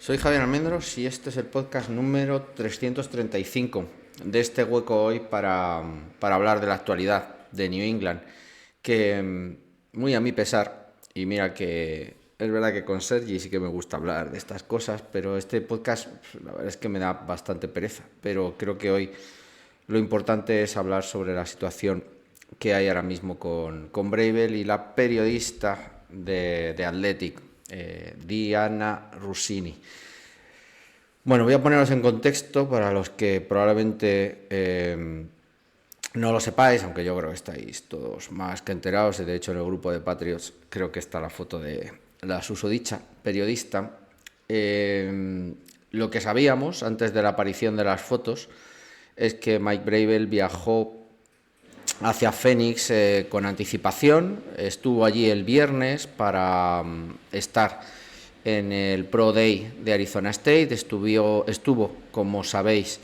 Soy Javier Almendros y este es el podcast número 335 de este hueco hoy para hablar de la actualidad de New England, que muy a mi pesar, y mira que es verdad que con Sergi sí que me gusta hablar de estas cosas, pero este podcast la verdad es que me da bastante pereza, pero creo que hoy lo importante es hablar sobre la situación que hay ahora mismo con Bravel y la periodista de Athletic, Diana Russini. Bueno, voy a poneros en contexto para los que probablemente no lo sepáis, aunque yo creo que estáis todos más que enterados. De hecho, en el grupo de Patriots creo que está la foto de la susodicha periodista. Lo que sabíamos antes de la aparición de las fotos es que Mike Bravel viajó hacia Phoenix con anticipación, estuvo allí el viernes para estar en el Pro Day de Arizona State, estuvo como sabéis,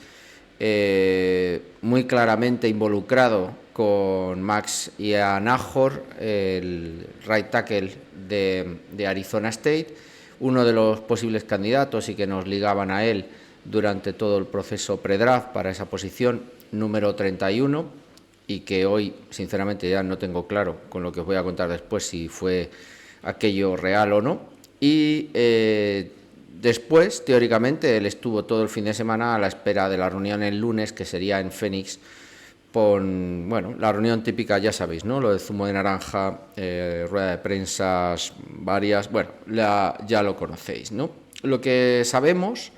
muy claramente involucrado con Max Ianajor, el right tackle de Arizona State, uno de los posibles candidatos y que nos ligaban a él durante todo el proceso pre-draft para esa posición número 31, y que hoy sinceramente ya no tengo claro, con lo que os voy a contar después, si fue aquello real o no. Y después, teóricamente, él estuvo todo el fin de semana a la espera de la reunión el lunes, que sería en Phoenix, con, bueno, la reunión típica, ya sabéis, ¿no? Lo de zumo de naranja, rueda de prensa varias, bueno, ya lo conocéis, ¿no? Lo que sabemos,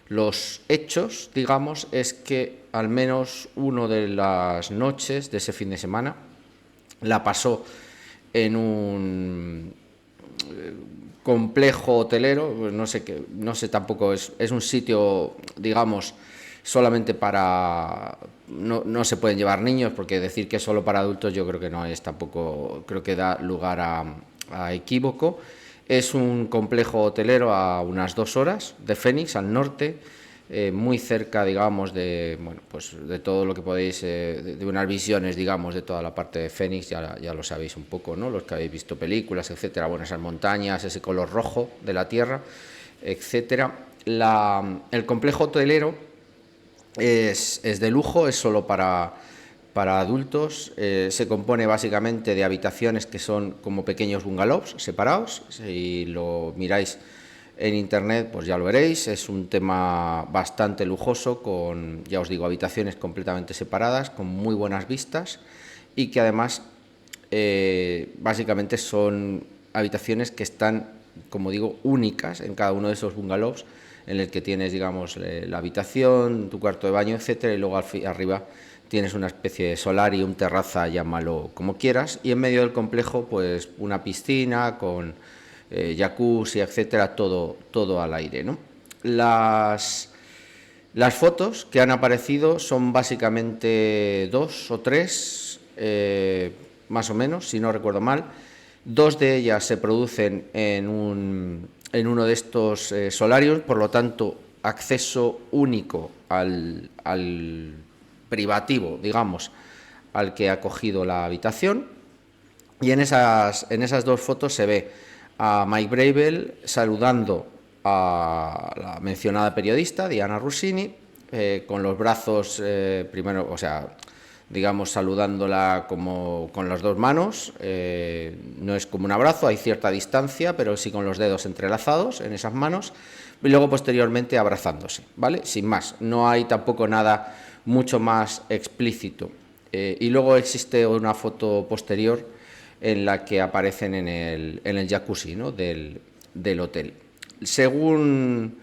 los hechos, digamos, es que al menos una de las noches de ese fin de semana la pasó en un complejo hotelero, pues no sé tampoco, es un sitio, digamos, solamente para, no se pueden llevar niños, porque decir que es solo para adultos yo creo que no es tampoco, creo que da lugar a equívoco. Es un complejo hotelero a unas 2 horas de Phoenix, al norte, muy cerca, digamos, de, bueno, pues de todo lo que podéis, de unas visiones, digamos, de toda la parte de Phoenix, ya lo sabéis un poco, ¿no? Los que habéis visto películas, etcétera, bueno, esas montañas, ese color rojo de la tierra, etcétera. El complejo hotelero es de lujo, es solo para adultos, se compone básicamente de habitaciones que son como pequeños bungalows separados. Si lo miráis en internet, pues ya lo veréis. Es un tema bastante lujoso, con, ya os digo, habitaciones completamente separadas, con muy buenas vistas, y que además básicamente son habitaciones que están, como digo, únicas en cada uno de esos bungalows, en el que tienes, digamos, la habitación, tu cuarto de baño, etcétera, y luego arriba tienes una especie de solarium, terraza, llámalo como quieras, y en medio del complejo, pues una piscina con jacuzzi, etcétera, todo al aire, ¿no? Las fotos que han aparecido son básicamente 2 o 3, más o menos, si no recuerdo mal. 2 de ellas se producen en uno de estos solarios, por lo tanto, acceso único al privativo, digamos, al que ha cogido la habitación. Y en esas 2 fotos se ve a Mike Bravel saludando a la mencionada periodista, Diana Russini, con los brazos, primero, o sea, digamos, saludándola como con las 2 manos, no es como un abrazo, hay cierta distancia, pero sí con los dedos entrelazados en esas manos, y luego posteriormente abrazándose, ¿vale? Sin más, no hay tampoco nada mucho más explícito. Y luego existe una foto posterior en la que aparecen en el jacuzzi, ¿no? del hotel. Según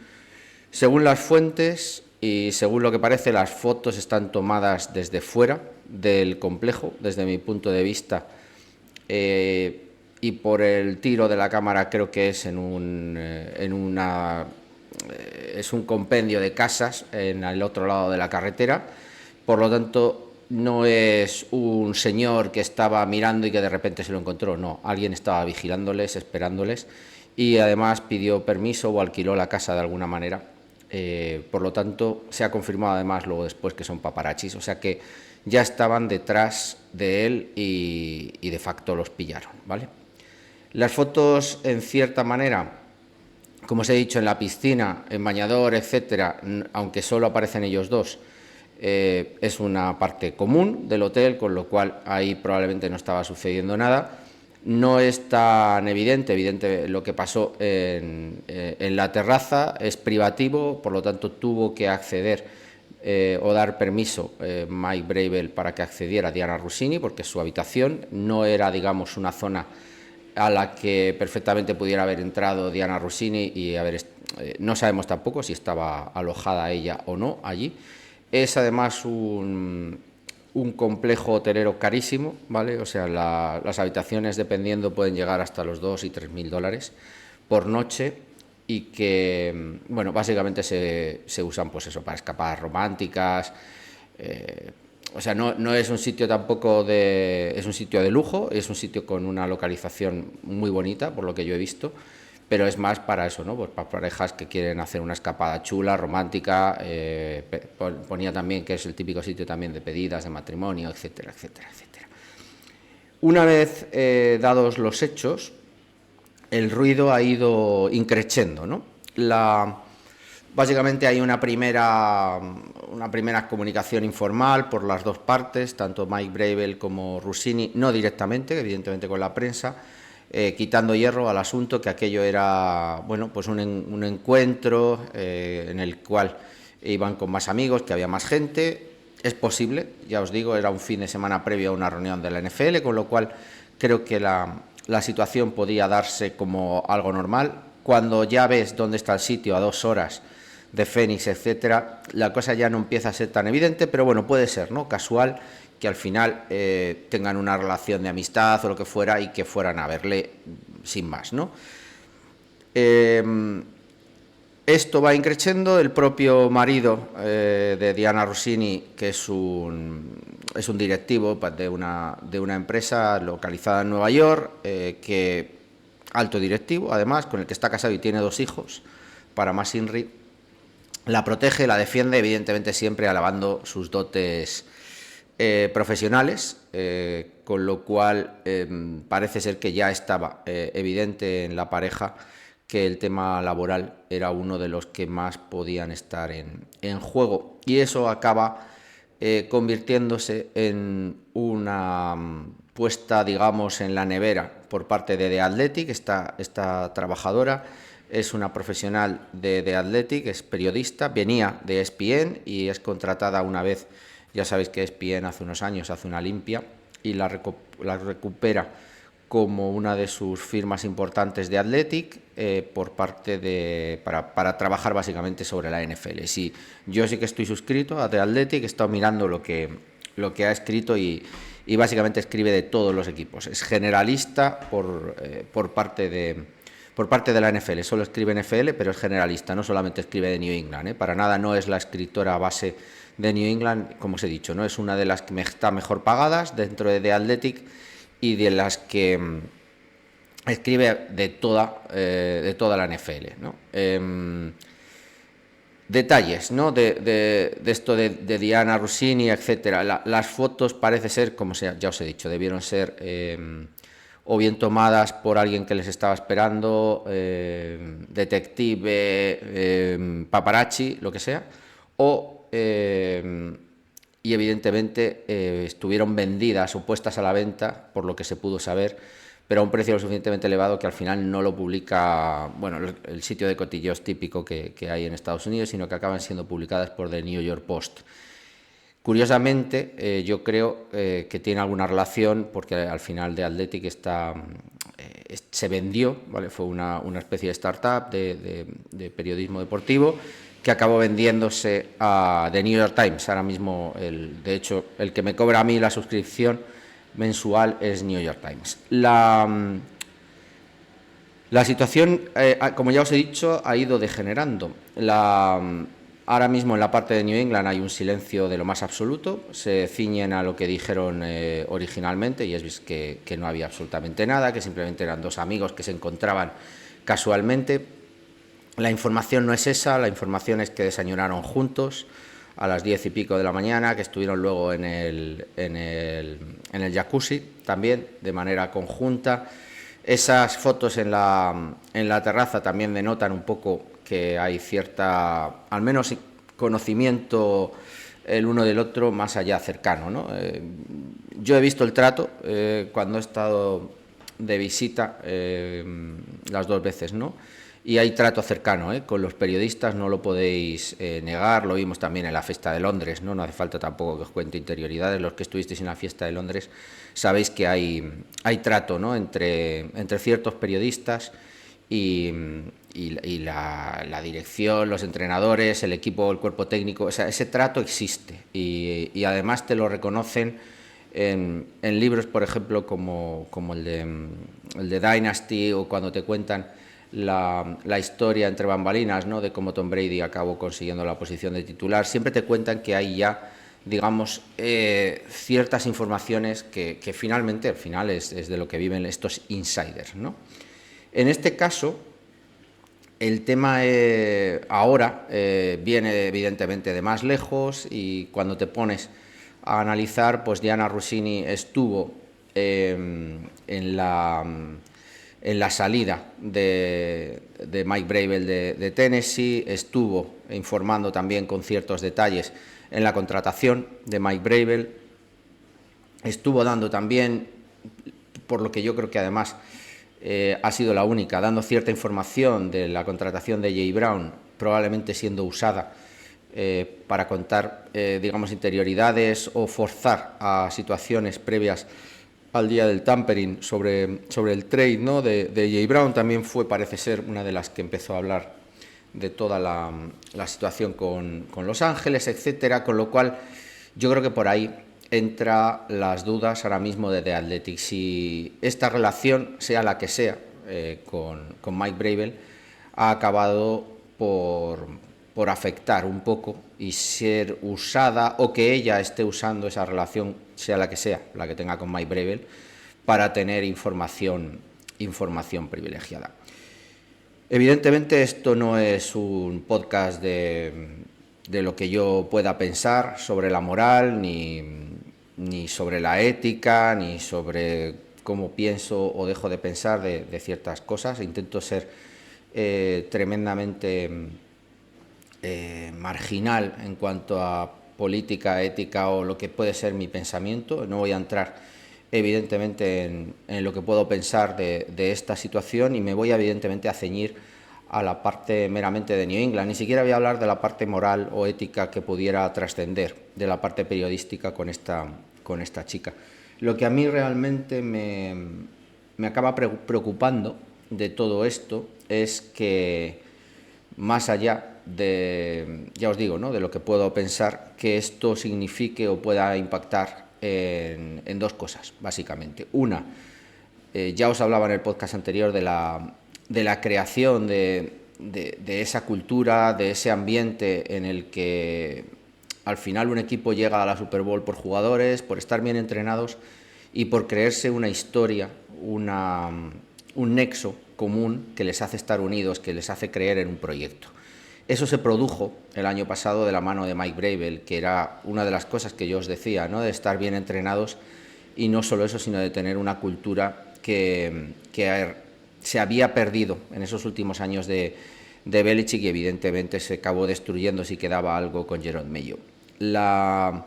las fuentes y según lo que parece, las fotos están tomadas desde fuera del complejo, desde mi punto de vista, y por el tiro de la cámara creo que es es un compendio de casas en el otro lado de la carretera. Por lo tanto, no es un señor que estaba mirando y que de repente se lo encontró, no, alguien estaba vigilándoles, esperándoles, y además pidió permiso o alquiló la casa de alguna manera. Por lo tanto, se ha confirmado además luego después que son paparachis, o sea que ya estaban detrás de él y de facto los pillaron, ¿vale? Las fotos, en cierta manera, Como os he dicho, en la piscina, en bañador, etcétera, aunque solo aparecen ellos dos, es una parte común del hotel, con lo cual ahí probablemente no estaba sucediendo nada. No es tan evidente lo que pasó en la terraza, es privativo, por lo tanto tuvo que acceder o dar permiso Mike Bravel para que accediera Diana Russini, porque su habitación no era, digamos, una zona a la que perfectamente pudiera haber entrado Diana Russini y no sabemos tampoco si estaba alojada ella o no allí. Es además un complejo hotelero carísimo, ¿vale? O sea, las habitaciones, dependiendo, pueden llegar hasta los 2.000 y 3.000 dólares por noche, y que, bueno, básicamente se usan, pues eso, para escapadas románticas. O sea, no es un sitio tampoco es un sitio de lujo, es un sitio con una localización muy bonita, por lo que yo he visto, pero es más para eso, ¿no? Pues para parejas que quieren hacer una escapada chula, romántica. Ponía también que es el típico sitio también de pedidas, de matrimonio, etcétera, etcétera, etcétera. Una vez dados los hechos, el ruido ha ido increciendo, ¿no? Básicamente hay una primera comunicación informal por las dos partes, tanto Mike Bravel como Russini, no directamente, evidentemente con la prensa, quitando hierro al asunto, que aquello era, bueno, pues un encuentro en el cual iban con más amigos, que había más gente. Es posible, ya os digo, era un fin de semana previo a una reunión de la NFL, con lo cual creo que la situación podía darse como algo normal. Cuando ya ves dónde está el sitio, a 2 horas de Phoenix, etcétera, la cosa ya no empieza a ser tan evidente, pero bueno, puede ser, ¿no?, casual, que al final tengan una relación de amistad o lo que fuera y que fueran a verle sin más, ¿no? Esto va increciendo. El propio marido de Diana Russini, que es un directivo de una empresa localizada en Nueva York, alto directivo, además, con el que está casado y tiene 2 hijos, para más INRI, la protege, la defiende, evidentemente siempre alabando sus dotes profesionales, con lo cual parece ser que ya estaba evidente en la pareja que el tema laboral era uno de los que más podían estar en juego, y eso acaba convirtiéndose en una puesta, digamos, en la nevera por parte de The Athletic. Esta trabajadora es una profesional de The Athletic, es periodista, venía de ESPN y es contratada una vez. Ya sabéis que ESPN hace unos años hace una limpia y la recupera como una de sus firmas importantes de Athletic, por parte para trabajar básicamente sobre la NFL. Sí, yo sí que estoy suscrito a The Athletic, he estado mirando lo que ha escrito y básicamente escribe de todos los equipos. Es generalista por parte de la NFL, solo escribe NFL, pero es generalista, no solamente escribe de New England, para nada no es la escritora base de New England, como os he dicho, ¿no? Es una de las que está mejor pagadas dentro de The Athletic y de las que escribe de toda la NFL, ¿no? Detalles, ¿no?, de esto de Diana Russini, etcétera. Las fotos parece ser, como ya os he dicho, debieron ser o bien tomadas por alguien que les estaba esperando, detective, paparazzi, lo que sea, y evidentemente estuvieron vendidas o puestas a la venta, por lo que se pudo saber, pero a un precio lo suficientemente elevado que al final no lo publica, bueno, el sitio de cotilleos típico que hay en Estados Unidos, sino que acaban siendo publicadas por The New York Post. Curiosamente, yo creo que tiene alguna relación, porque al final de Athletic se vendió, ¿vale? Fue una especie de startup de periodismo deportivo que acabó vendiéndose a The New York Times. Ahora mismo, de hecho, el que me cobra a mí la suscripción mensual es New York Times. La situación, como ya os he dicho, ha ido degenerando. Ahora mismo en la parte de New England hay un silencio de lo más absoluto, se ciñen a lo que dijeron originalmente, y es que no había absolutamente nada, que simplemente eran 2 amigos que se encontraban casualmente. La información no es esa, la información es que desayunaron juntos a las 10 y pico de la mañana, que estuvieron luego en el jacuzzi también de manera conjunta. Esas fotos en la terraza también denotan un poco que hay cierta, al menos conocimiento el uno del otro más allá cercano, ¿no? Yo he visto el trato cuando he estado de visita las 2 veces, ¿no? Y hay trato cercano con los periodistas, no lo podéis negar, lo vimos también en la Fiesta de Londres, ¿no? No hace falta tampoco que os cuente interioridades, los que estuvisteis en la Fiesta de Londres sabéis que hay trato, ¿no? entre ciertos periodistas y la dirección, los entrenadores, el equipo, el cuerpo técnico, o sea, ese trato existe y además te lo reconocen en libros, por ejemplo, como el de Dynasty, o cuando te cuentan la historia entre bambalinas, ¿no? De cómo Tom Brady acabó consiguiendo la posición de titular. Siempre te cuentan que hay ya, digamos, ciertas informaciones que finalmente, al final es de lo que viven estos insiders, ¿no? En este caso, el tema ahora viene evidentemente de más lejos, y cuando te pones a analizar, pues Diana Russini estuvo en la salida de Mike Bravel de Tennessee, estuvo informando también con ciertos detalles en la contratación de Mike Bravel, estuvo dando también, por lo que yo creo que además ha sido la única, dando cierta información de la contratación de Jay Brown, probablemente siendo usada para contar, digamos, interioridades o forzar a situaciones previas al día del tampering sobre el trade, ¿no? de Jay Brown. También parece ser, una de las que empezó a hablar de toda la situación con Los Ángeles, etcétera, con lo cual yo creo que por ahí entra las dudas ahora mismo de The Athletic. Si esta relación, sea la que sea, con Mike Bravel, ha acabado por afectar un poco y ser usada, o que ella esté usando esa relación, sea, la que tenga con Mike Bravel, para tener información privilegiada. Evidentemente esto no es un podcast de lo que yo pueda pensar sobre la moral, ni sobre la ética, ni sobre cómo pienso o dejo de pensar de ciertas cosas. Intento ser tremendamente marginal en cuanto a política, ética o lo que puede ser mi pensamiento. No voy a entrar evidentemente en lo que puedo pensar de esta situación, y me voy evidentemente a ceñir a la parte meramente de New England. Ni siquiera voy a hablar de la parte moral o ética que pudiera trascender de la parte periodística con esta chica. Lo que a mí realmente me acaba preocupando de todo esto es que, más allá de, ya os digo, ¿no?, de lo que puedo pensar, que esto signifique o pueda impactar en 2 cosas, básicamente. Una, ya os hablaba en el podcast anterior de la creación de esa cultura, de ese ambiente en el que al final un equipo llega a la Super Bowl por jugadores, por estar bien entrenados y por creerse una historia, un nexo común que les hace estar unidos, que les hace creer en un proyecto. Eso se produjo el año pasado de la mano de Mike Bravel, que era una de las cosas que yo os decía, ¿no?, de estar bien entrenados, y no solo eso, sino de tener una cultura que se había perdido en esos últimos años de Belichick, y evidentemente se acabó destruyendo si quedaba algo con Jerome Mayo. La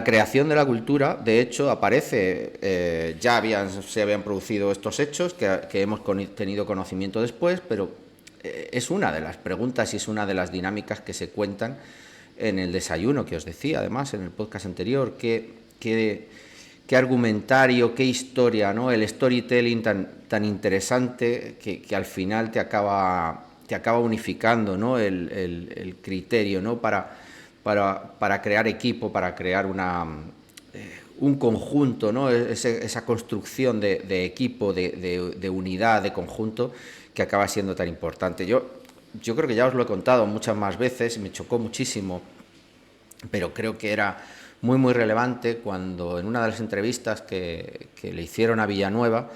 creación de la cultura, de hecho, aparece, se habían producido estos hechos que hemos tenido conocimiento después, pero es una de las preguntas y es una de las dinámicas que se cuentan en el desayuno, que os decía además en el podcast anterior. Qué argumentario, qué historia, ¿no?, el storytelling tan interesante que al final te acaba unificando, ¿no?, el criterio, ¿no?, para crear equipo, para crear un conjunto, ¿no?, esa construcción de equipo, de unidad, de conjunto, que acaba siendo tan importante. Yo creo que ya os lo he contado muchas más veces, me chocó muchísimo, pero creo que era muy, muy relevante cuando en una de las entrevistas que le hicieron a Villanueva,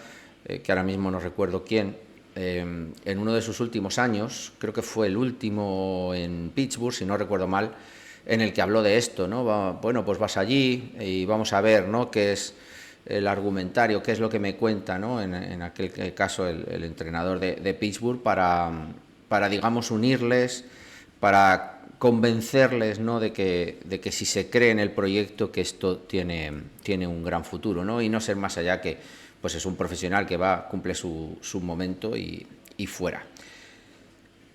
que ahora mismo no recuerdo quién, en uno de sus últimos años, creo que fue el último en Pittsburgh, si no recuerdo mal, en el que habló de esto, ¿no? Bueno, pues vas allí y vamos a ver, ¿no?, qué es el argumentario, qué es lo que me cuenta, ¿no? En aquel caso el entrenador de Pittsburgh para, digamos, unirles, para convencerles, ¿no? de que si se cree en el proyecto, que esto tiene un gran futuro, ¿no? Y no ser más allá que pues es un profesional que va, cumple su momento y fuera.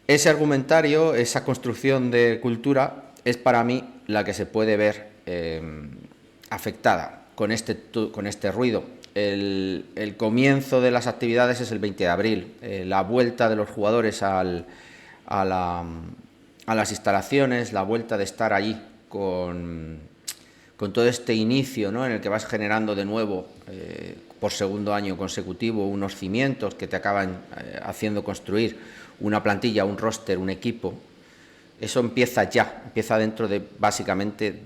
Ese argumentario, esa construcción de cultura, es para mí la que se puede ver afectada con este ruido. El comienzo de las actividades es el 20 de abril, la vuelta de los jugadores a las instalaciones, la vuelta de estar allí con todo este inicio, ¿no? En el que vas generando de nuevo, por segundo año consecutivo, unos cimientos que te acaban haciendo construir una plantilla, un roster, un equipo. Eso empieza dentro de básicamente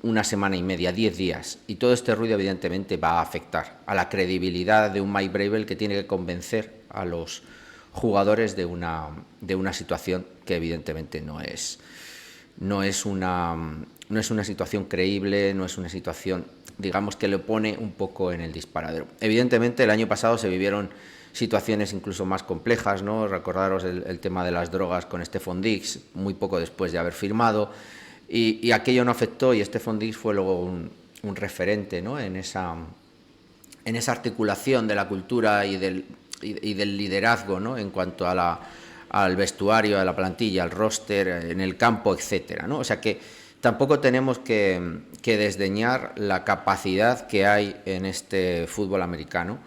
una semana y media, 10 días. Y todo este ruido evidentemente va a afectar a la credibilidad de un Mike Vrabel, que tiene que convencer a los jugadores de una situación que evidentemente no es una situación creíble, no es una situación, digamos, que le pone un poco en el disparadero. Evidentemente, el año pasado se vivieron situaciones incluso más complejas, ¿no? Recordaros el tema de las drogas con Stefon Diggs, muy poco después de haber firmado, y aquello no afectó, y Stefon Diggs fue luego un referente, ¿no? en esa articulación de la cultura y del liderazgo, ¿no? En cuanto al vestuario, a la plantilla, al roster, en el campo, etcétera, ¿no? O sea que tampoco tenemos que desdeñar la capacidad que hay en este fútbol americano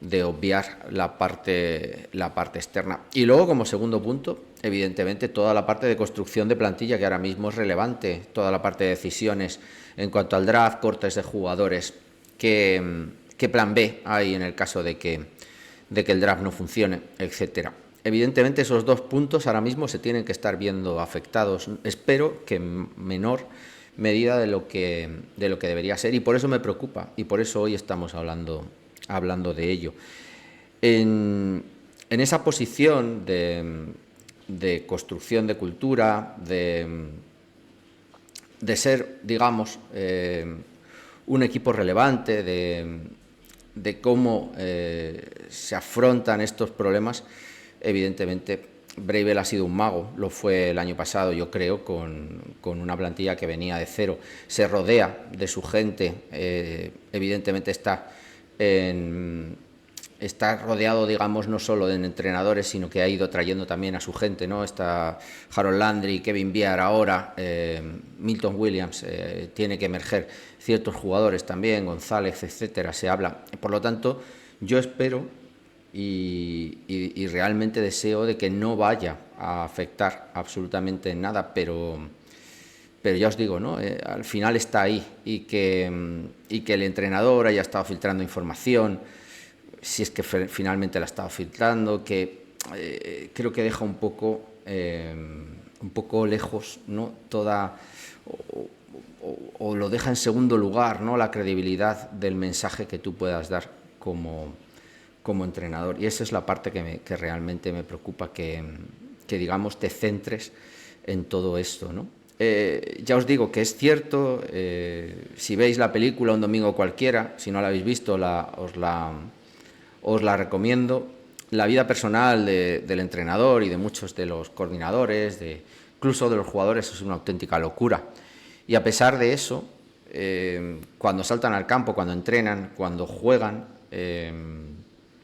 de obviar la parte externa. Y luego, como segundo punto, evidentemente, toda la parte de construcción de plantilla, que ahora mismo es relevante, toda la parte de decisiones en cuanto al draft, cortes de jugadores, qué plan B hay en el caso de que el draft no funcione, etcétera. Evidentemente, esos dos puntos ahora mismo se tienen que estar viendo afectados, espero que en menor medida de lo que debería ser, y por eso me preocupa, y por eso hoy estamos hablando de ello. En esa posición de construcción de cultura, de ser, digamos, un equipo relevante, de cómo se afrontan estos problemas, evidentemente Vrabel ha sido un mago, lo fue el año pasado, yo creo, con una plantilla que venía de cero. Se rodea de su gente, evidentemente está rodeado, digamos, no solo de entrenadores, sino que ha ido trayendo también a su gente, ¿no? Está Harold Landry, Kevin Byard ahora, Milton Williams, tiene que emerger ciertos jugadores también, González, etcétera, se habla. Por lo tanto, yo espero y realmente deseo de que no vaya a afectar absolutamente nada, pero ya os digo, ¿no? Al final está ahí, y que el entrenador haya estado filtrando información, si es que finalmente la ha estado filtrando, que creo que deja un poco lejos, ¿no? Toda o lo deja en segundo lugar, ¿no? La credibilidad del mensaje que tú puedas dar como entrenador, y esa es la parte que realmente me preocupa, que digamos te centres en todo esto, ¿no? Ya os digo que es cierto, si veis la película Un domingo cualquiera, si no la habéis visto, os la recomiendo. La vida personal del entrenador y de muchos de los coordinadores, incluso de los jugadores, es una auténtica locura. Y a pesar de eso, cuando saltan al campo, cuando entrenan, cuando juegan,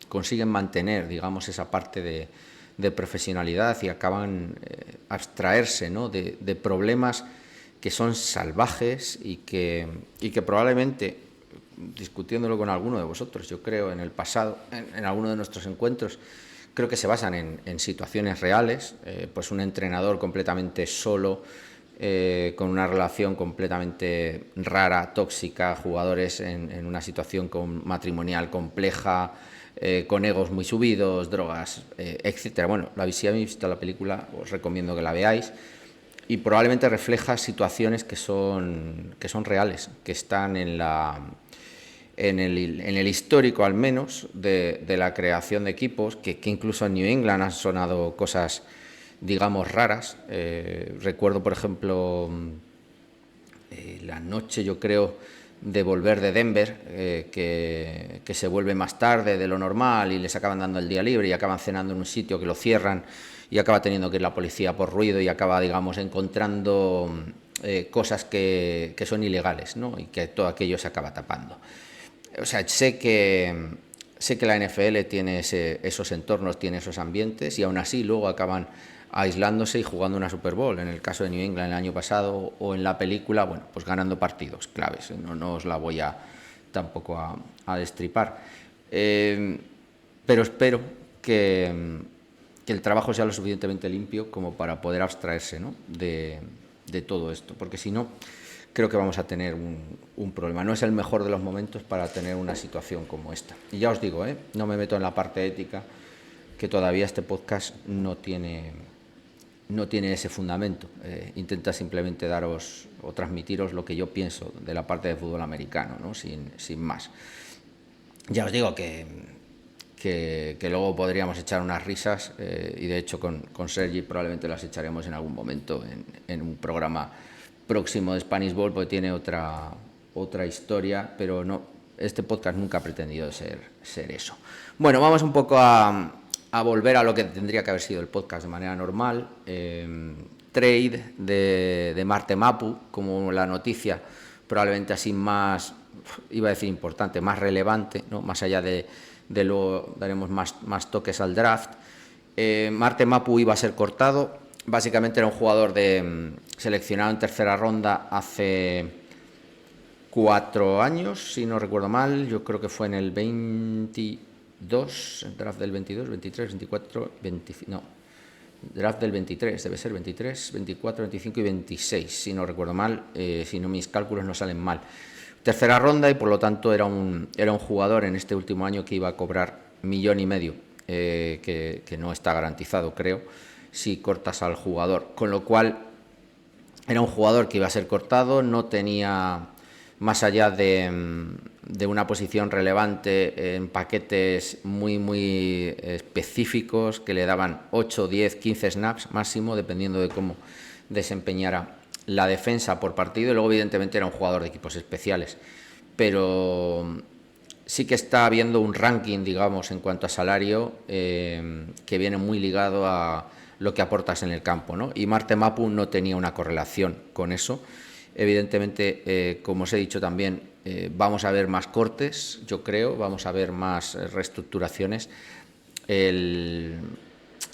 consiguen mantener, digamos, esa parte de profesionalidad, y acaban abstraerse, ¿no? de problemas que son salvajes y que probablemente, discutiéndolo con alguno de vosotros, yo creo, en el pasado, en alguno de nuestros encuentros, creo que se basan en situaciones reales, pues un entrenador completamente solo, con una relación completamente rara, tóxica, jugadores en una situación matrimonial compleja, con egos muy subidos, drogas, etcétera. Bueno, si habéis visto la película, os recomiendo que la veáis, y probablemente refleja situaciones que son reales, que están en el histórico, al menos, de la creación de equipos, que incluso en New England han sonado cosas, digamos, raras. Recuerdo, por ejemplo, la noche, yo creo, de volver de Denver, que se vuelve más tarde de lo normal y les acaban dando el día libre y acaban cenando en un sitio que lo cierran y acaba teniendo que ir la policía por ruido y acaba, digamos, encontrando cosas que son ilegales, ¿no? Y que todo aquello se acaba tapando. O sea, sé que la NFL tiene esos entornos, tiene esos ambientes y aún así luego acaban aislándose y jugando una Super Bowl. En el caso de New England el año pasado o en la película, bueno, pues ganando partidos claves. No os la voy tampoco a destripar. Pero espero que el trabajo sea lo suficientemente limpio como para poder abstraerse, ¿no?, de todo esto, porque si no, creo que vamos a tener un problema. No es el mejor de los momentos para tener una situación como esta. Y ya os digo, no me meto en la parte ética, que todavía este podcast no tiene ese fundamento. Intenta simplemente daros o transmitiros lo que yo pienso de la parte de fútbol americano, ¿no?, sin más. Ya os digo que luego podríamos echar unas risas y de hecho con Sergi probablemente las echaremos en algún momento en un programa próximo de Spanish Ball, porque tiene otra historia, pero no, este podcast nunca ha pretendido ser eso. Bueno, vamos un poco a volver a lo que tendría que haber sido el podcast de manera normal. Trade de Marte Mapu, como la noticia probablemente así más, iba a decir importante, más relevante, ¿no?, más allá de luego daremos más toques al draft. Marte Mapu iba a ser cortado. Básicamente era un jugador seleccionado en tercera ronda hace 4 años, si no recuerdo mal. Yo creo que fue en el 22, el draft del 22, 23, 24, 25, no, draft del 23, debe ser 23, 24, 25 y 26, si no recuerdo mal, si no mis cálculos no salen mal. Tercera ronda y por lo tanto era un jugador en este último año que iba a cobrar 1,5 millones, que no está garantizado, creo, si cortas al jugador. Con lo cual era un jugador que iba a ser cortado, no tenía, más allá de una posición relevante, en paquetes muy específicos que le daban 8, 10, 15 snaps máximo, dependiendo de cómo desempeñara la defensa por partido. Y luego evidentemente era un jugador de equipos especiales, pero sí que está habiendo un ranking, digamos, en cuanto a salario, que viene muy ligado a lo que aportas en el campo, ¿no? Y Marte Mapu no tenía una correlación con eso. Evidentemente, como os he dicho también, vamos a ver más cortes, yo creo, vamos a ver más reestructuraciones. El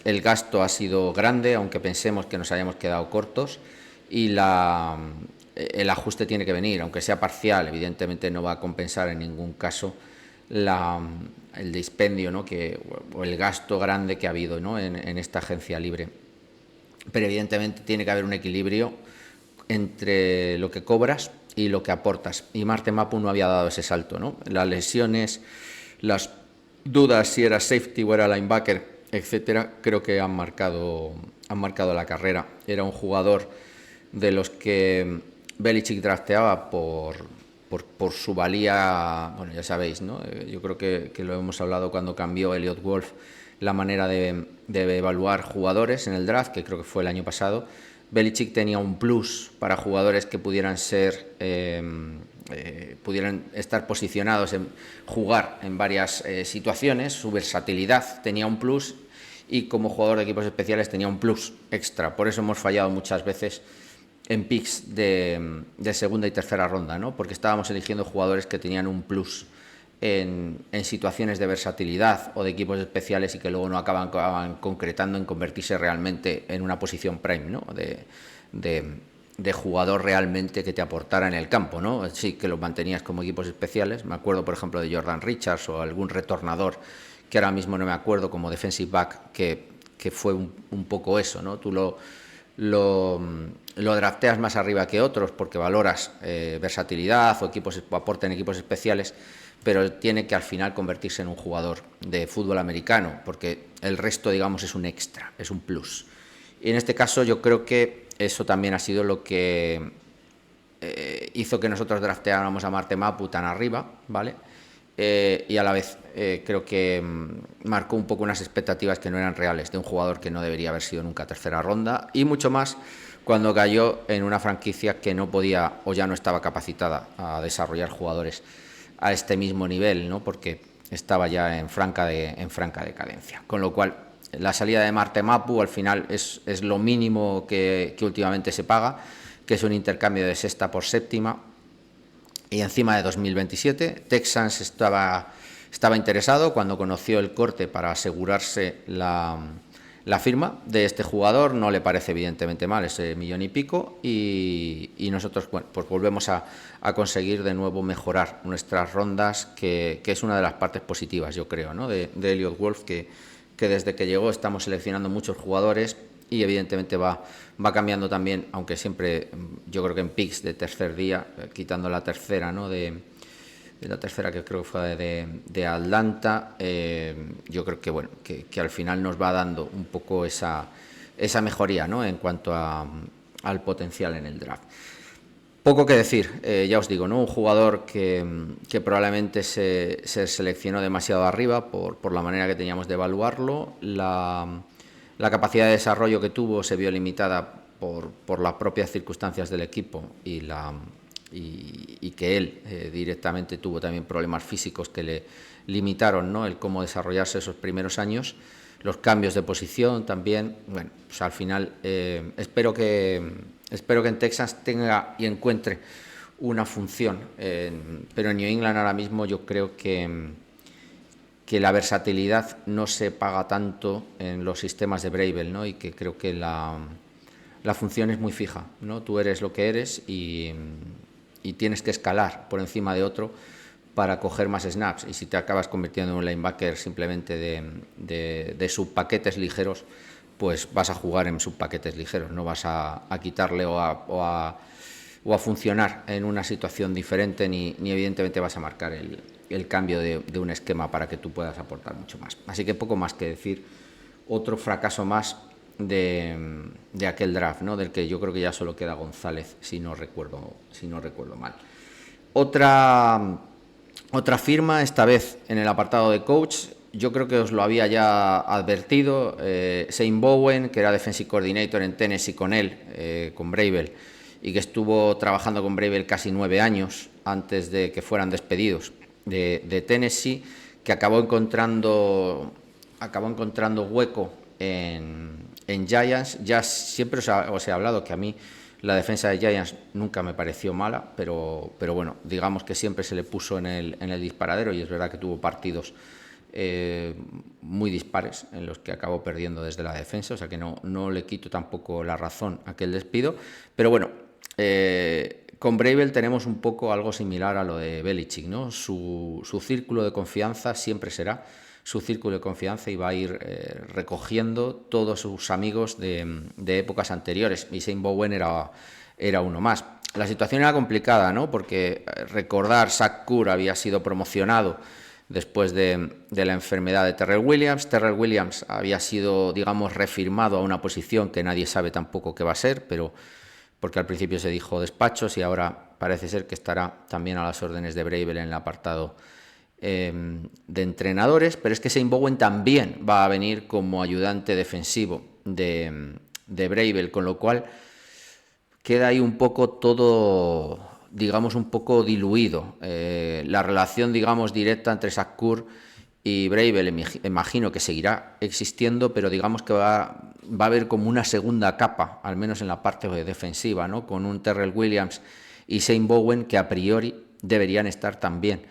gasto ha sido grande, aunque pensemos que nos hayamos quedado cortos, y el ajuste tiene que venir, aunque sea parcial. Evidentemente no va a compensar en ningún caso el dispendio, ¿no?, o el gasto grande que ha habido, ¿no?, en esta agencia libre. Pero evidentemente tiene que haber un equilibrio entre lo que cobras y lo que aportas. Y Marte Mapu no había dado ese salto, ¿no? Las lesiones, las dudas si era safety o era linebacker, etcétera, creo que han marcado la carrera. Era un jugador de los que Belichick drafteaba por su valía. Bueno, ya sabéis, ¿no? Yo creo que lo hemos hablado cuando cambió Elliot Wolf la manera de evaluar jugadores en el draft, que creo que fue el año pasado. Belichick tenía un plus para jugadores que pudieran estar posicionados en jugar en varias situaciones. Su versatilidad tenía un plus y como jugador de equipos especiales tenía un plus extra. Por eso hemos fallado muchas veces en picks de segunda y tercera ronda, ¿no?, porque estábamos eligiendo jugadores que tenían un plus en situaciones de versatilidad o de equipos especiales y que luego no acaban concretando en convertirse realmente en una posición prime, ¿no?, de jugador realmente que te aportara en el campo, ¿no? Sí que los mantenías como equipos especiales. Me acuerdo, por ejemplo, de Jordan Richards o algún retornador que ahora mismo no me acuerdo, como defensive back, que fue un poco eso, ¿no? Tú lo drafteas más arriba que otros porque valoras versatilidad o aporte en equipos especiales, pero tiene que al final convertirse en un jugador de fútbol americano, porque el resto, digamos, es un extra, es un plus. Y en este caso yo creo que eso también ha sido lo que hizo que nosotros drafteáramos a Marte Mapu tan arriba, ¿vale? Y a la vez creo que marcó un poco unas expectativas que no eran reales de un jugador que no debería haber sido nunca tercera ronda, y mucho más cuando cayó en una franquicia que no podía o ya no estaba capacitada a desarrollar jugadores a este mismo nivel, ¿no? Porque estaba ya en franca decadencia. Con lo cual, la salida de Marte Mapu al final es lo mínimo que últimamente se paga, que es un intercambio de sexta por séptima, y encima de 2027. Texans estaba interesado cuando conoció el corte para asegurarse la firma de este jugador. No le parece evidentemente mal ese millón y pico, y nosotros, bueno, pues volvemos a conseguir de nuevo mejorar nuestras rondas, que es una de las partes positivas, yo creo, ¿no? de Eliot Wolf, que desde que llegó estamos seleccionando muchos jugadores, y evidentemente va cambiando también, aunque siempre yo creo que en picks de tercer día, quitando la tercera, ¿no? de la tercera, que creo que fue de Atlanta, yo creo que bueno, que al final nos va dando un poco esa mejoría, ¿no? En cuanto al potencial en el draft. Poco que decir, ya os digo, ¿no? Un jugador que probablemente se seleccionó demasiado arriba por la manera que teníamos de evaluarlo. La capacidad de desarrollo que tuvo se vio limitada por las propias circunstancias del equipo, y que él directamente tuvo también problemas físicos que le limitaron, ¿no? El cómo desarrollarse esos primeros años. Los cambios de posición también. Bueno, pues al final espero que en Texas tenga y encuentre una función, pero en New England ahora mismo yo creo que la versatilidad no se paga tanto en los sistemas de Bravel, ¿no? Y que creo que la función es muy fija, ¿no? Tú eres lo que eres y tienes que escalar por encima de otro para coger más snaps, y si te acabas convirtiendo en un linebacker simplemente de subpaquetes ligeros, pues vas a jugar en subpaquetes ligeros, no vas a quitarle o a funcionar en una situación diferente, ni evidentemente vas a marcar el cambio de un esquema para que tú puedas aportar mucho más. Así que poco más que decir. Otro fracaso más de aquel draft, ¿no? Del que yo creo que ya solo queda González, si no recuerdo mal. Otra firma, esta vez en el apartado de coach. Yo creo que os lo había ya advertido. Shane Bowen, que era defensive coordinator en Tennessee con él, con Bravel, y que estuvo trabajando con Bravel casi 9 años antes de que fueran despedidos de Tennessee, que acabó encontrando hueco en Giants. Ya siempre os he hablado que a mí la defensa de Giants nunca me pareció mala, pero bueno, digamos que siempre se le puso en el disparadero, y es verdad que tuvo partidos muy dispares en los que acabó perdiendo desde la defensa, o sea que no le quito tampoco la razón a aquel despido. Pero bueno, con Bravel tenemos un poco algo similar a lo de Belichick, ¿no? Su círculo de confianza siempre será su círculo de confianza, y va a ir recogiendo todos sus amigos de épocas anteriores, y Shane Bowen era uno más. La situación era complicada, ¿no? Porque recordar, Zach Kurr había sido promocionado después de la enfermedad de Terrell Williams. Terrell Williams había sido, digamos, refirmado a una posición que nadie sabe tampoco qué va a ser, pero porque al principio se dijo despachos, y ahora parece ser que estará también a las órdenes de Bravel en el apartado de entrenadores. Pero es que Shane Bowen también va a venir como ayudante defensivo de Bravel, con lo cual queda ahí un poco todo, digamos, un poco diluido. La relación, digamos, directa entre Zach Kurr y Bravel, imagino que seguirá existiendo, pero digamos que va a haber como una segunda capa, al menos en la parte defensiva, ¿no? Con un Terrell Williams y Shane Bowen que a priori deberían estar también,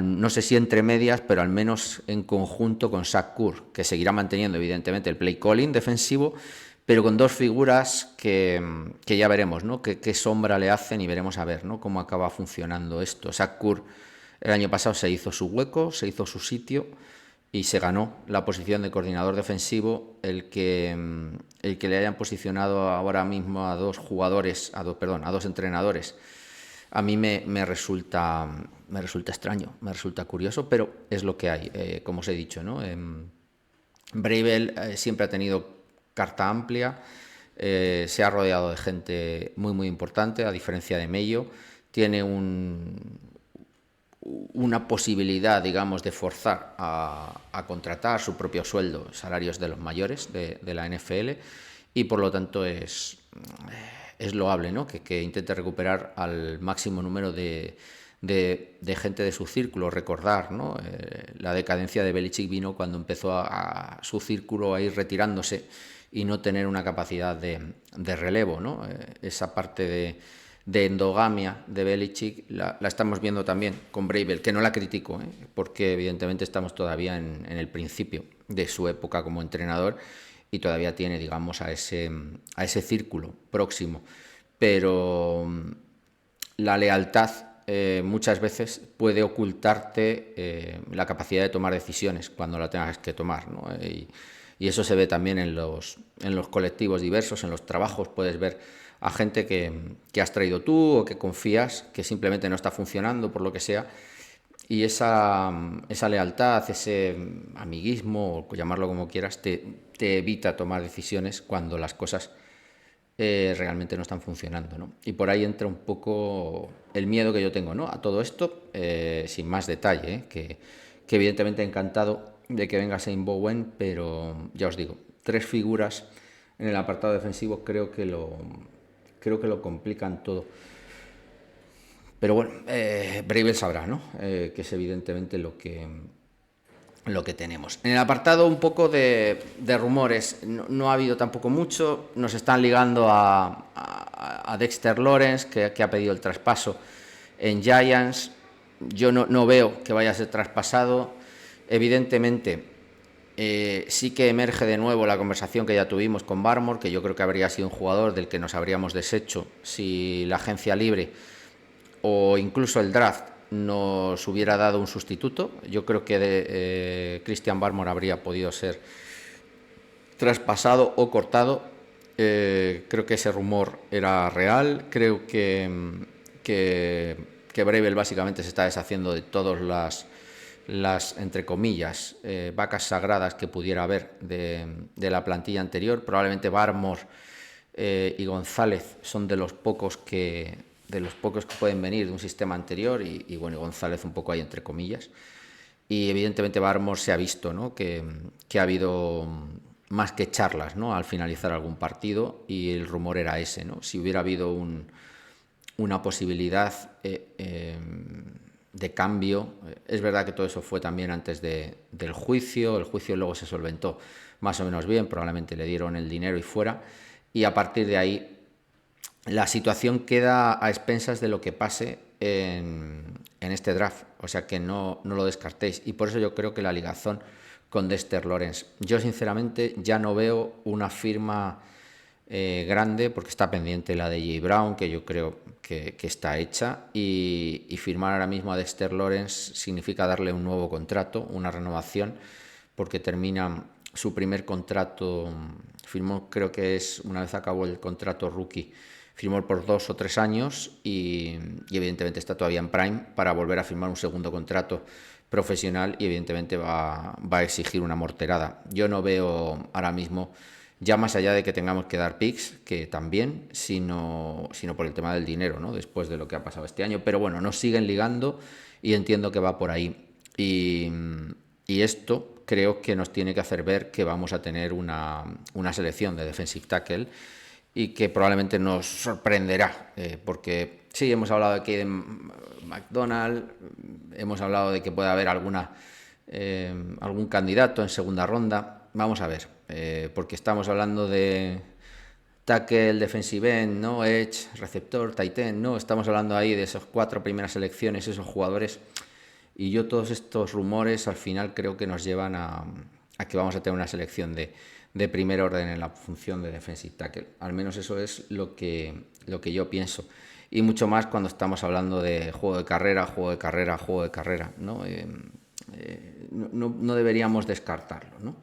no sé si entre medias, pero al menos en conjunto con Zach Kurr, que seguirá manteniendo evidentemente el play calling defensivo, pero con dos figuras que ya veremos, ¿no? Qué sombra le hacen, y veremos a ver, ¿no? Cómo acaba funcionando esto. Zach Kurr el año pasado se hizo su hueco, se hizo su sitio, y se ganó la posición de coordinador defensivo. El que le hayan posicionado ahora mismo a dos entrenadores, a mí me resulta extraño, me resulta curioso, pero es lo que hay, como os he dicho, ¿no? Bravel siempre ha tenido carta amplia, se ha rodeado de gente muy muy importante, a diferencia de Mayo. Tiene una posibilidad, digamos, de forzar a contratar su propio sueldo, salarios de los mayores de la NFL, y por lo tanto es loable, ¿no? Que intente recuperar al máximo número de gente de su círculo. Recordar, ¿no? La decadencia de Belichick vino cuando empezó a su círculo a ir retirándose y no tener una capacidad de relevo, ¿no? Esa parte de endogamia de Belichick la estamos viendo también con Vrabel, que no la critico, porque evidentemente estamos todavía en el principio de su época como entrenador y todavía tiene, digamos, a ese círculo próximo. Pero la lealtad muchas veces puede ocultarte la capacidad de tomar decisiones cuando la tengas que tomar, ¿no? Y eso se ve también en los colectivos diversos, en los trabajos. Puedes ver a gente que has traído tú o que confías, que simplemente no está funcionando por lo que sea, y esa lealtad, ese amiguismo, o llamarlo como quieras, te evita tomar decisiones cuando las cosas realmente no están funcionando, ¿no? Y por ahí entra un poco el miedo que yo tengo, ¿no? A todo esto, sin más detalle, que evidentemente encantado de que venga Shane Bowen, pero ya os digo, 3 figuras en el apartado defensivo creo que lo complican todo. Pero bueno, Vrabel sabrá, ¿no? Que es evidentemente lo que tenemos. En el apartado un poco de rumores, no ha habido tampoco mucho. Nos están ligando a Dexter Lawrence, que ha pedido el traspaso en Giants. Yo no veo que vaya a ser traspasado. Evidentemente, sí que emerge de nuevo la conversación que ya tuvimos con Barmore, que yo creo que habría sido un jugador del que nos habríamos deshecho si la agencia libre o incluso el draft nos hubiera dado un sustituto. Yo creo que Christian Barmore habría podido ser traspasado o cortado. Creo que ese rumor era real. Creo que Vrabel básicamente se está deshaciendo de todas las entre comillas, vacas sagradas que pudiera haber de la plantilla anterior. Probablemente Barmore y González son de los pocos que pueden venir de un sistema anterior, y bueno, González un poco ahí entre comillas. Y evidentemente Barmore se ha visto, ¿no? que ha habido más que charlas, ¿no? Al finalizar algún partido, y el rumor era ese, ¿no? Si hubiera habido una posibilidad de cambio. Es verdad que todo eso fue también antes del juicio. El juicio luego se solventó más o menos bien, probablemente le dieron el dinero y fuera, y a partir de ahí la situación queda a expensas de lo que pase en este draft, o sea que no lo descartéis. Y por eso yo creo que la ligazón con Dexter Lawrence, yo sinceramente ya no veo una firma grande, porque está pendiente la de Jay Brown, que yo creo que está hecha, y firmar ahora mismo a Dexter Lawrence significa darle un nuevo contrato, una renovación, porque termina su primer contrato, firmó, creo que es una vez acabó el contrato rookie, firmó por 2 o 3 años y evidentemente está todavía en prime para volver a firmar un segundo contrato profesional, y evidentemente va a exigir una morterada. Yo no veo ahora mismo, ya más allá de que tengamos que dar picks, que también, sino por el tema del dinero, ¿no? Después de lo que ha pasado este año. Pero bueno, nos siguen ligando y entiendo que va por ahí. Y esto creo que nos tiene que hacer ver que vamos a tener una selección de defensive tackle, y que probablemente nos sorprenderá, porque sí, hemos hablado de Caden McDonald, hemos hablado de que puede haber algún candidato en segunda ronda. Vamos a ver, porque estamos hablando de tackle, defensive end, ¿no? Edge, receptor, tight end, ¿no? Estamos hablando ahí de esas 4 primeras selecciones, esos jugadores, y yo todos estos rumores al final creo que nos llevan a que vamos a tener una selección de primer orden en la función de defensive tackle. Al menos eso es lo que yo pienso. Y mucho más cuando estamos hablando de juego de carrera, ¿no? No deberíamos descartarlo, ¿no?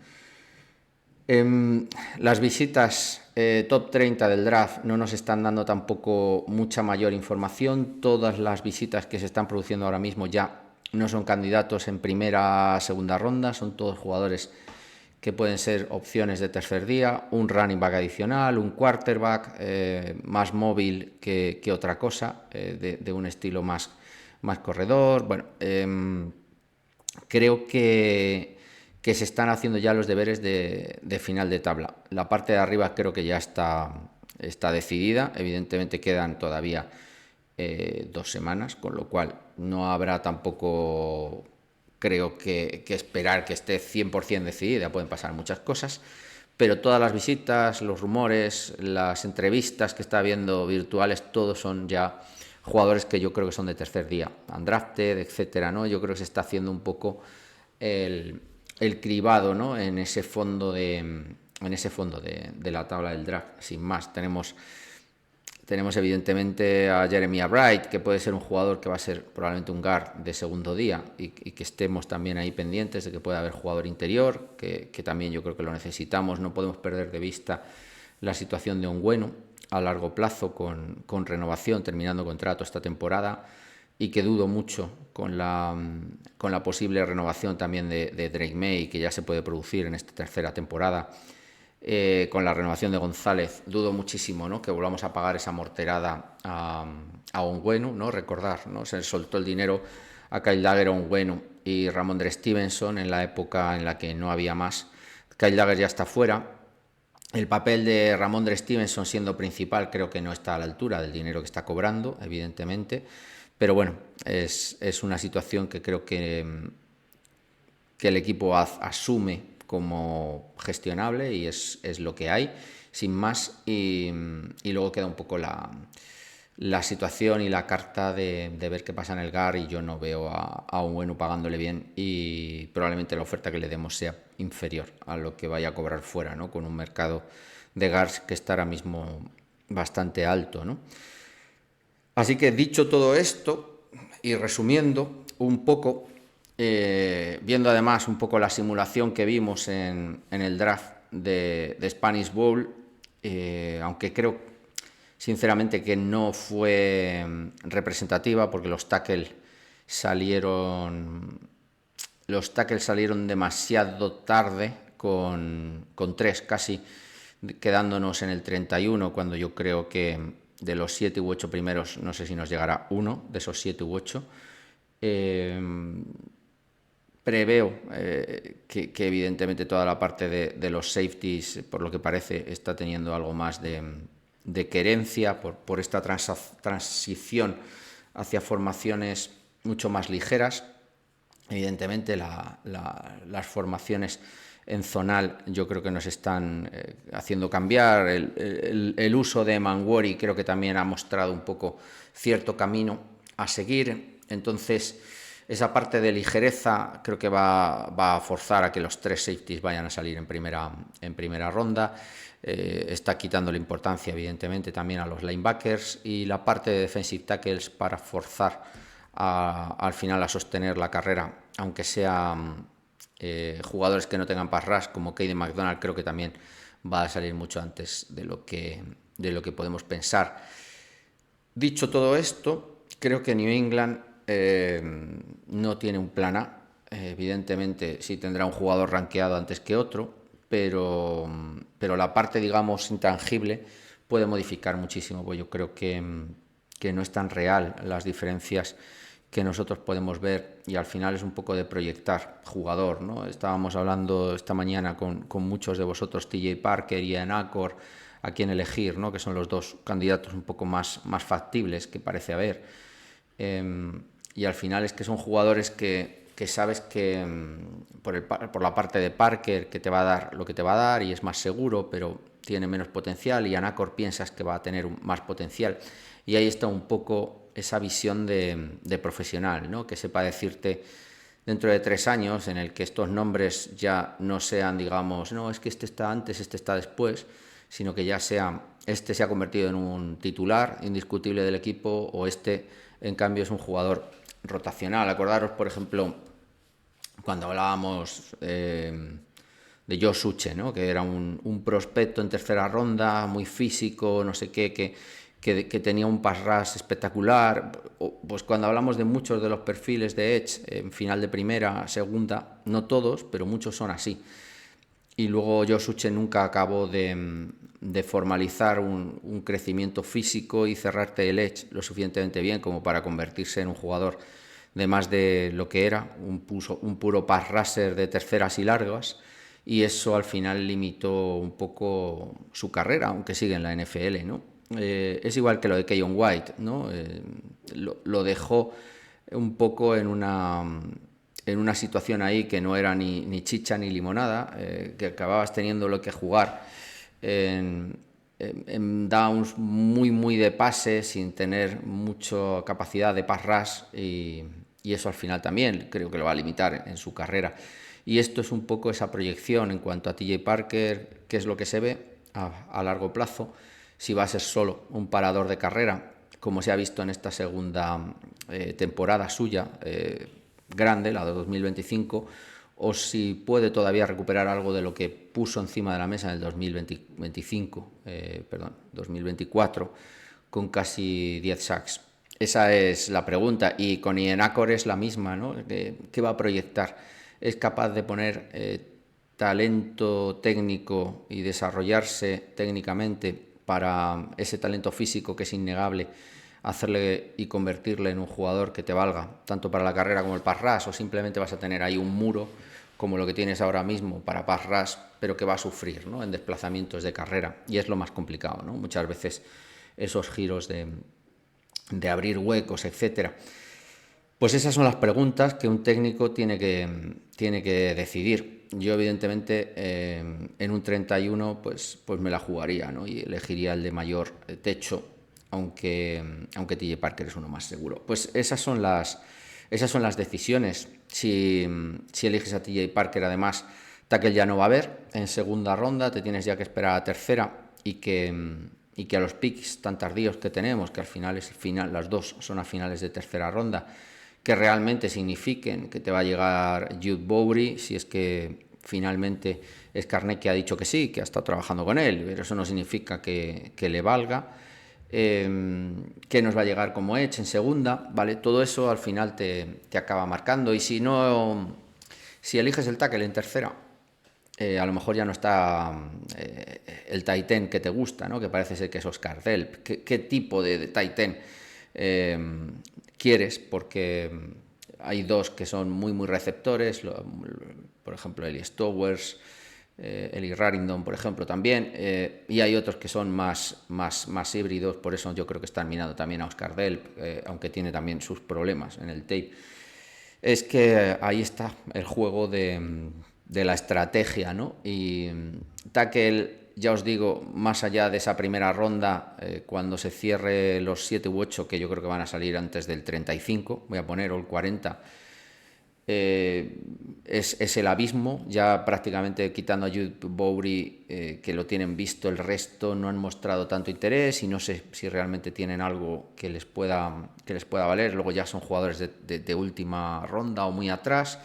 Las visitas top 30 del draft no nos están dando tampoco mucha mayor información. Todas las visitas que se están produciendo ahora mismo ya no son candidatos en primera o segunda ronda, son todos jugadores que pueden ser opciones de tercer día, un running back adicional, un quarterback más móvil que otra cosa, de un estilo más corredor. Bueno, creo que que se están haciendo ya los deberes de final de tabla. La parte de arriba creo que ya está decidida, evidentemente quedan todavía 2 semanas, con lo cual no habrá tampoco, creo que esperar que esté 100% decidida, pueden pasar muchas cosas, pero todas las visitas, los rumores, las entrevistas que está habiendo virtuales, todos son ya jugadores que yo creo que son de tercer día, undrafted, etcétera, ¿no? Yo creo que se está haciendo un poco el cribado, ¿no? En ese fondo de la tabla del draft. Sin más, tenemos evidentemente a Jeremiah Wright, que puede ser un jugador que va a ser probablemente un guard de segundo día, y que estemos también ahí pendientes de que pueda haber jugador interior, que también yo creo que lo necesitamos. No podemos perder de vista la situación de Onwenu a largo plazo, con renovación, terminando contrato esta temporada, y que dudo mucho con la posible renovación también de Drake May, que ya se puede producir en esta tercera temporada. Con la renovación de González, dudo muchísimo, ¿no?, que volvamos a pagar esa morterada a Onwenu, ¿no? Recordar, ¿no?, se soltó el dinero a Kyle Dagger, Onwenu y Ramondre Stevenson en la época en la que no había más. Kyle Dagger ya está fuera. El papel de Ramondre Stevenson siendo principal creo que no está a la altura del dinero que está cobrando, evidentemente, pero bueno, es una situación que creo que el equipo asume como gestionable, y es lo que hay, sin más, y luego queda un poco la situación y la carta de ver qué pasa en el GAR, y yo no veo a Onwenu pagándole bien, y probablemente la oferta que le demos sea inferior a lo que vaya a cobrar fuera, ¿no?, con un mercado de GARs que está ahora mismo bastante alto, ¿no? Así que, dicho todo esto y resumiendo un poco, viendo además un poco la simulación que vimos en el draft de Spanish Bowl, aunque creo sinceramente que no fue representativa, porque los tackles salieron demasiado tarde, con 3 casi, quedándonos en el 31, cuando yo creo que de los 7 u 8 primeros, no sé si nos llegará uno de esos 7 u 8. Preveo que evidentemente toda la parte de los safeties, por lo que parece, está teniendo algo más de querencia por esta transición hacia formaciones mucho más ligeras. Evidentemente las formaciones en zonal yo creo que nos están haciendo cambiar. El uso de Manwari creo que también ha mostrado un poco cierto camino a seguir. Entonces, esa parte de ligereza creo que va a forzar a que los 3 safeties vayan a salir en primera ronda. Está quitando la importancia, evidentemente, también a los linebackers, y la parte de defensive tackles para forzar al final a sostener la carrera, aunque sea jugadores que no tengan pass rush, como Caden McDonald, creo que también va a salir mucho antes de lo que podemos pensar. Dicho todo esto, creo que New England no tiene un plan A. Evidentemente sí tendrá un jugador rankeado antes que otro, pero la parte, digamos, intangible puede modificar muchísimo, pues yo creo que no es tan real las diferencias que nosotros podemos ver, y al final es un poco de proyectar jugador, ¿no? Estábamos hablando esta mañana con muchos de vosotros, TJ Parker y Ian Acor, a quién elegir, ¿no?, que son los dos candidatos un poco más factibles que parece haber. Y al final es que son jugadores que sabes que por la parte de Parker, que te va a dar lo que te va a dar y es más seguro, pero tiene menos potencial, y Anacor piensas que va a tener más potencial, y ahí está un poco esa visión de profesional, ¿no?, que sepa decirte dentro de 3 años, en el que estos nombres ya no sean, digamos, no, es que este está antes, este está después, sino que ya sea, este se ha convertido en un titular indiscutible del equipo, o este en cambio es un jugador rotacional. Acordaros, por ejemplo, cuando hablábamos de Josh Uche, ¿no?, que era un prospecto en tercera ronda, muy físico, no sé qué, que tenía un pass rush espectacular. Pues cuando hablamos de muchos de los perfiles de Edge en final de primera, segunda, no todos, pero muchos son así. Y luego Josh Uche nunca acabó de formalizar un crecimiento físico y cerrarte el edge lo suficientemente bien como para convertirse en un jugador de más de lo que era, un puro pass rusher de terceras y largas, y eso al final limitó un poco su carrera, aunque sigue en la NFL, ¿no? Es igual que lo de Keyon White, ¿no? Lo dejó un poco en una situación ahí que no era ni chicha ni limonada, que acababas teniendo lo que jugar en downs muy de pase, sin tener mucha capacidad de pass rush, y eso al final también creo que lo va a limitar en su carrera. Y esto es un poco esa proyección en cuanto a TJ Parker, qué es lo que se ve a largo plazo, si va a ser solo un parador de carrera, como se ha visto en esta segunda temporada suya, grande, la de 2025, o si puede todavía recuperar algo de lo que puso encima de la mesa en el 2024, con casi 10 sacks. Esa es la pregunta, y con Ian Acor es la misma, ¿no? ¿Qué va a proyectar? ¿Es capaz de poner talento técnico y desarrollarse técnicamente para ese talento físico que es innegable, hacerle y convertirle en un jugador que te valga, tanto para la carrera como el pass rush, o simplemente vas a tener ahí un muro como lo que tienes ahora mismo para pass rush, pero que va a sufrir, ¿no?, en desplazamientos de carrera? Y es lo más complicado, ¿no? Muchas veces esos giros de abrir huecos, etcétera. Pues esas son las preguntas que un técnico tiene que decidir. Yo, evidentemente, en un 31 pues me la jugaría, ¿no?, y elegiría el de mayor techo, aunque TJ Parker es uno más seguro. Pues esas son las decisiones. Si eliges a TJ Parker, además, tackle ya no va a haber en segunda ronda, te tienes ya que esperar a tercera, y que a los picks tan tardíos que tenemos, que al final las dos son a finales de tercera ronda, que realmente signifiquen que te va a llegar Jude Bowery, si es que finalmente Skarnecki que ha dicho que sí, que ha estado trabajando con él, pero eso no significa que le valga. Que nos va a llegar como Edge en segunda, ¿vale? Todo eso al final te acaba marcando, y si eliges el tackle en tercera, a lo mejor ya no está el tight end que te gusta, ¿no?, que parece ser que es Oscar Delp. ¿Qué tipo de tight end quieres? Porque hay dos que son muy receptores, por ejemplo Elias Towers, Eli Rarrington, por ejemplo, también, y hay otros que son más híbridos. Por eso yo creo que están mirando también a Oscar Delp, aunque tiene también sus problemas en el tape. Es que ahí está el juego de la estrategia, ¿no? Y tackle, ya os digo, más allá de esa primera ronda, cuando se cierre los 7 u 8, que yo creo que van a salir antes del 35, voy a poner, o el 40, es el abismo, ya prácticamente quitando a Jude Bowery, que lo tienen visto, el resto no han mostrado tanto interés, y no sé si realmente tienen algo que les pueda valer. Luego ya son jugadores de última ronda o muy atrás.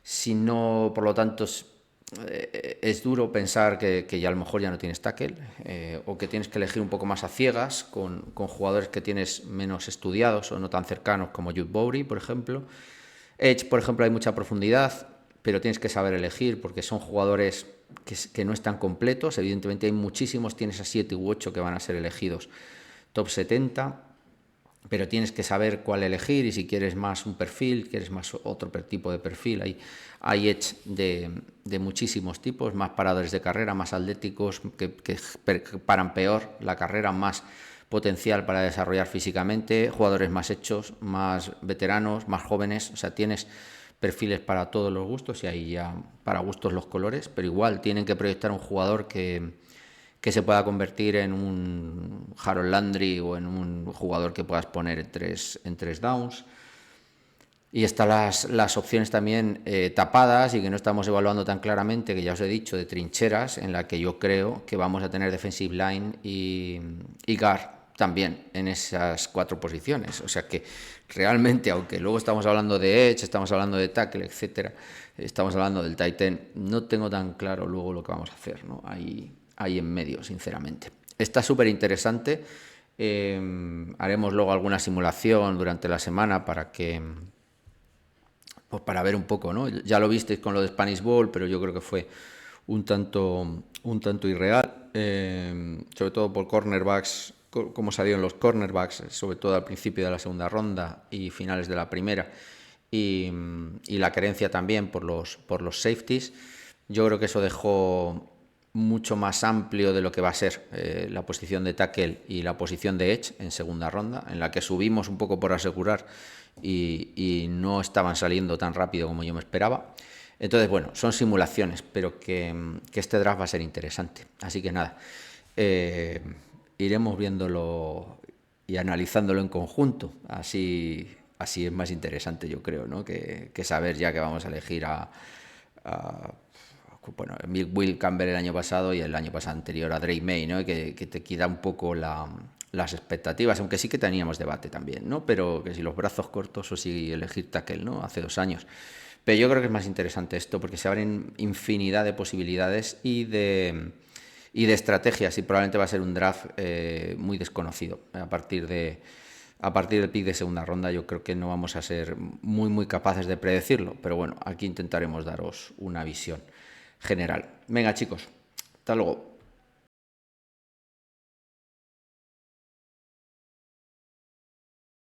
Si no, por lo tanto, es duro pensar que ya a lo mejor ya no tienes tackle, o que tienes que elegir un poco más a ciegas con jugadores que tienes menos estudiados o no tan cercanos, como Jude Bowery, por ejemplo. Edge, por ejemplo, hay mucha profundidad, pero tienes que saber elegir, porque son jugadores que no están completos. Evidentemente hay muchísimos, tienes a 7 u 8 que van a ser elegidos top 70, pero tienes que saber cuál elegir, y si quieres más un perfil, quieres más otro tipo de perfil. Hay Edge de muchísimos tipos, más paradores de carrera, más atléticos, que paran peor la carrera, más potencial para desarrollar físicamente, jugadores más hechos, más veteranos, más jóvenes. O sea, tienes perfiles para todos los gustos, y ahí ya para gustos los colores, pero igual tienen que proyectar un jugador que se pueda convertir en un Harold Landry o en un jugador que puedas poner en tres downs. Y están las opciones también tapadas, y que no estamos evaluando tan claramente, que ya os he dicho, de trincheras, en la que yo creo que vamos a tener defensive line y guard también en esas 4 posiciones. O sea que realmente, aunque luego estamos hablando de edge, estamos hablando de tackle, etcétera, estamos hablando del tight end, no tengo tan claro luego lo que vamos a hacer, ¿no?, ahí en medio, sinceramente. Está súper interesante. Haremos luego alguna simulación durante la semana para ver un poco, ¿no? Ya lo visteis con lo de Spanish Bowl, pero yo creo que fue un tanto irreal, sobre todo por cornerbacks cómo salieron los cornerbacks, sobre todo al principio de la segunda ronda y finales de la primera, y la querencia también por los safeties. Yo creo que eso dejó mucho más amplio de lo que va a ser la posición de tackle y la posición de edge en segunda ronda, en la que subimos un poco por asegurar y no estaban saliendo tan rápido como yo me esperaba. Entonces, bueno, son simulaciones, pero que este draft va a ser interesante. Así que nada, iremos viéndolo y analizándolo en conjunto. Así es más interesante, yo creo, ¿no? Que saber ya que vamos a elegir bueno, Will Campbell el año pasado y el año pasado anterior a Drake May, ¿no? Que te quita un poco las expectativas, aunque sí que teníamos debate también, ¿no? Pero que si los brazos cortos o si elegir tackle, ¿no? Hace 2 años. Pero yo creo que es más interesante esto porque se abren infinidad de posibilidades y de estrategias, y probablemente va a ser un draft muy desconocido. A partir del pick de segunda ronda yo creo que no vamos a ser muy capaces de predecirlo, pero bueno, aquí intentaremos daros una visión general. Venga, chicos, hasta luego.